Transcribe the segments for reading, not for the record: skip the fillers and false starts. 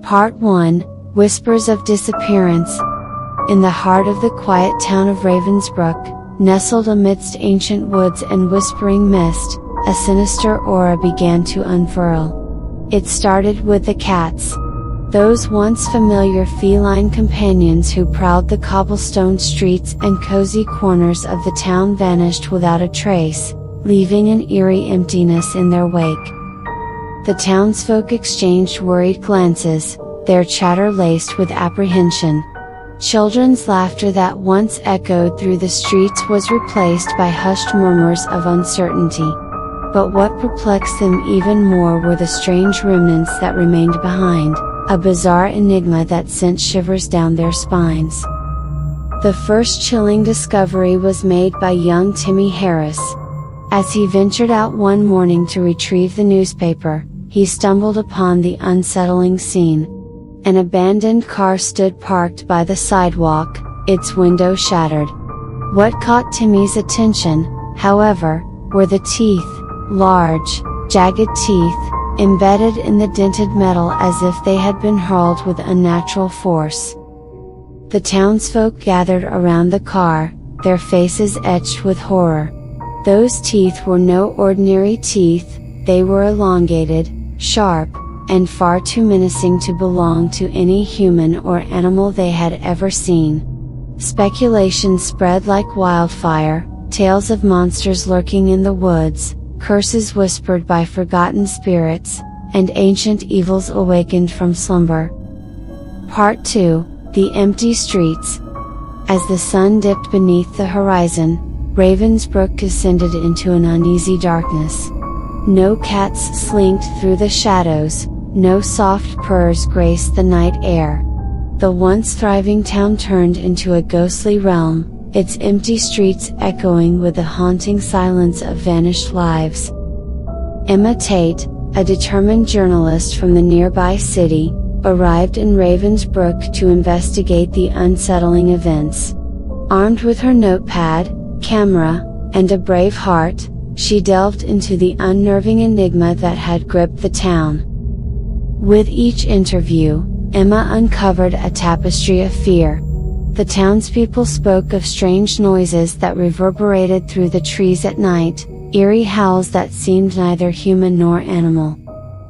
Part 1, Whispers of Disappearance. In the heart of the quiet town of Ravensbrook, nestled amidst ancient woods and whispering mist, a sinister aura began to unfurl. It started with the cats. Those once familiar feline companions who prowled the cobblestone streets and cozy corners of the town vanished without a trace, leaving an eerie emptiness in their wake. The townsfolk exchanged worried glances, their chatter laced with apprehension. Children's laughter that once echoed through the streets was replaced by hushed murmurs of uncertainty. But what perplexed them even more were the strange remnants that remained behind, a bizarre enigma that sent shivers down their spines. The first chilling discovery was made by young Timmy Harris. As he ventured out one morning to retrieve the newspaper, he stumbled upon the unsettling scene. An abandoned car stood parked by the sidewalk, its window shattered. What caught Timmy's attention, however, were the teeth, large, jagged teeth, embedded in the dented metal as if they had been hurled with unnatural force. The townsfolk gathered around the car, their faces etched with horror. Those teeth were no ordinary teeth, they were elongated, sharp, and far too menacing to belong to any human or animal they had ever seen. Speculation spread like wildfire, tales of monsters lurking in the woods, curses whispered by forgotten spirits, and ancient evils awakened from slumber. Part 2, The Empty Streets. As the sun dipped beneath the horizon, Ravensbrook descended into an uneasy darkness. No cats slinked through the shadows, no soft purrs graced the night air. The once thriving town turned into a ghostly realm, its empty streets echoing with the haunting silence of vanished lives. Emma Tate, a determined journalist from the nearby city, arrived in Ravensbrook to investigate the unsettling events. Armed with her notepad, camera, and a brave heart, she delved into the unnerving enigma that had gripped the town. With each interview, Emma uncovered a tapestry of fear. The townspeople spoke of strange noises that reverberated through the trees at night, eerie howls that seemed neither human nor animal.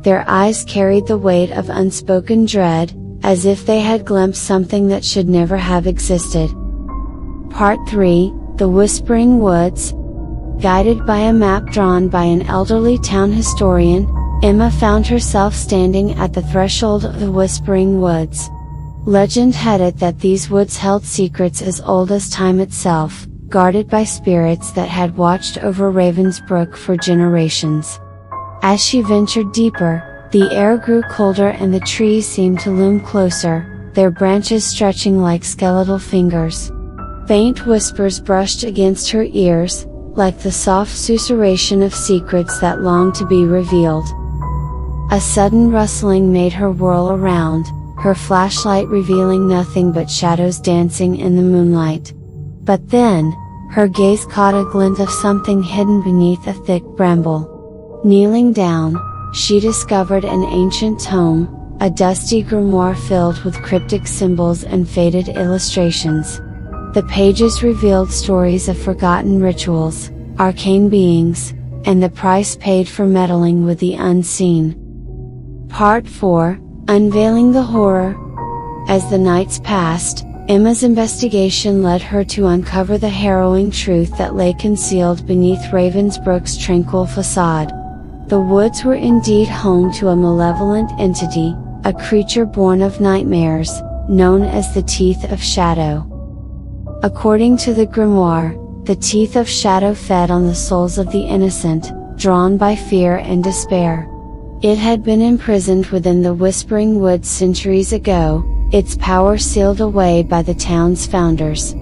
Their eyes carried the weight of unspoken dread, as if they had glimpsed something that should never have existed. Part 3, The Whispering Woods. Guided by a map drawn by an elderly town historian, Emma found herself standing at the threshold of the Whispering Woods. Legend had it that these woods held secrets as old as time itself, guarded by spirits that had watched over Ravensbrook for generations. As she ventured deeper, the air grew colder and the trees seemed to loom closer, their branches stretching like skeletal fingers. Faint whispers brushed against her ears, like the soft susurration of secrets that longed to be revealed. A sudden rustling made her whirl around, her flashlight revealing nothing but shadows dancing in the moonlight. But then, her gaze caught a glint of something hidden beneath a thick bramble. Kneeling down, she discovered an ancient tome, a dusty grimoire filled with cryptic symbols and faded illustrations. The pages revealed stories of forgotten rituals, arcane beings, and the price paid for meddling with the unseen. Part 4, Unveiling the Horror. As the nights passed, Emma's investigation led her to uncover the harrowing truth that lay concealed beneath Ravensbrook's tranquil facade. The woods were indeed home to a malevolent entity, a creature born of nightmares, known as the Teeth of Shadow. According to the grimoire, the Teeth of Shadow fed on the souls of the innocent, drawn by fear and despair. It had been imprisoned within the Whispering Woods centuries ago, its power sealed away by the town's founders.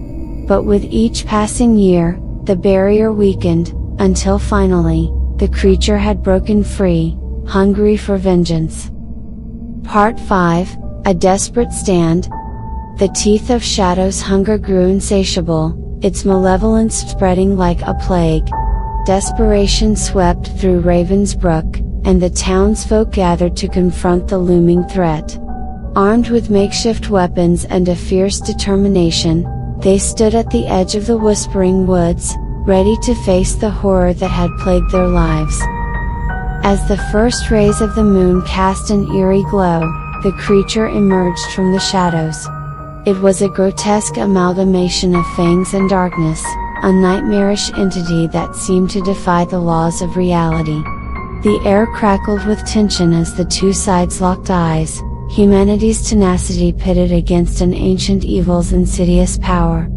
But with each passing year, the barrier weakened, until finally, the creature had broken free, hungry for vengeance. Part 5, A Desperate Stand. The Teeth of Shadow's hunger grew insatiable, its malevolence spreading like a plague. Desperation swept through Ravensbrook, and the townsfolk gathered to confront the looming threat. Armed with makeshift weapons and a fierce determination, they stood at the edge of the Whispering Woods, ready to face the horror that had plagued their lives. As the first rays of the moon cast an eerie glow, the creature emerged from the shadows. It was a grotesque amalgamation of fangs and darkness, a nightmarish entity that seemed to defy the laws of reality. The air crackled with tension as the two sides locked eyes, humanity's tenacity pitted against an ancient evil's insidious power.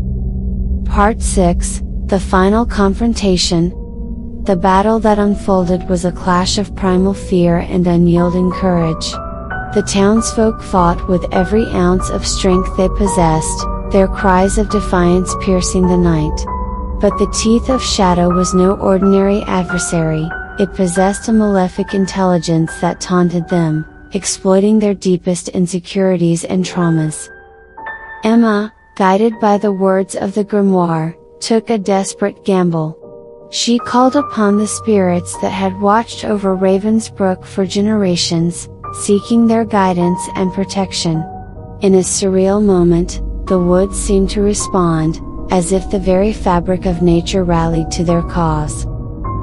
Part 6, The Final Confrontation. The battle that unfolded was a clash of primal fear and unyielding courage. The townsfolk fought with every ounce of strength they possessed, their cries of defiance piercing the night. But the Teeth of Shadow was no ordinary adversary, it possessed a malefic intelligence that taunted them, exploiting their deepest insecurities and traumas. Emma, guided by the words of the grimoire, took a desperate gamble. She called upon the spirits that had watched over Ravensbrook for generations, seeking their guidance and protection. In a surreal moment, the woods seemed to respond, as if the very fabric of nature rallied to their cause.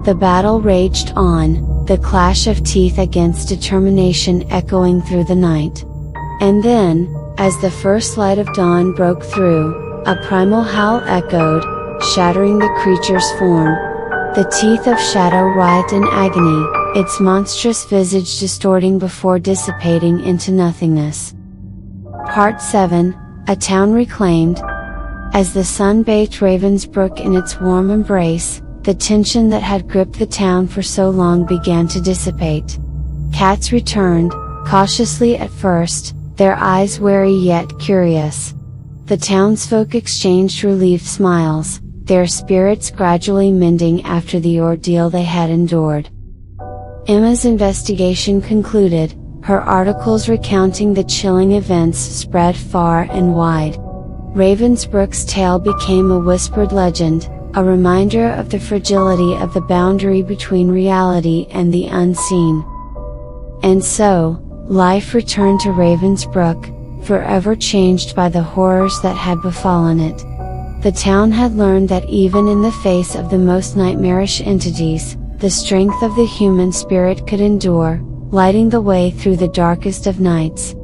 The battle raged on, the clash of teeth against determination echoing through the night. And then, as the first light of dawn broke through, a primal howl echoed, shattering the creature's form. The Teeth of Shadow writhed in agony, its monstrous visage distorting before dissipating into nothingness. Part 7, A Town Reclaimed. As the sun bathed Ravensbrook in its warm embrace, the tension that had gripped the town for so long began to dissipate. Cats returned, cautiously at first, their eyes wary yet curious. The townsfolk exchanged relieved smiles, their spirits gradually mending after the ordeal they had endured. Emma's investigation concluded, her articles recounting the chilling events spread far and wide. Ravensbrook's tale became a whispered legend, a reminder of the fragility of the boundary between reality and the unseen. And so, life returned to Ravensbrook, forever changed by the horrors that had befallen it. The town had learned that even in the face of the most nightmarish entities, the strength of the human spirit could endure, lighting the way through the darkest of nights.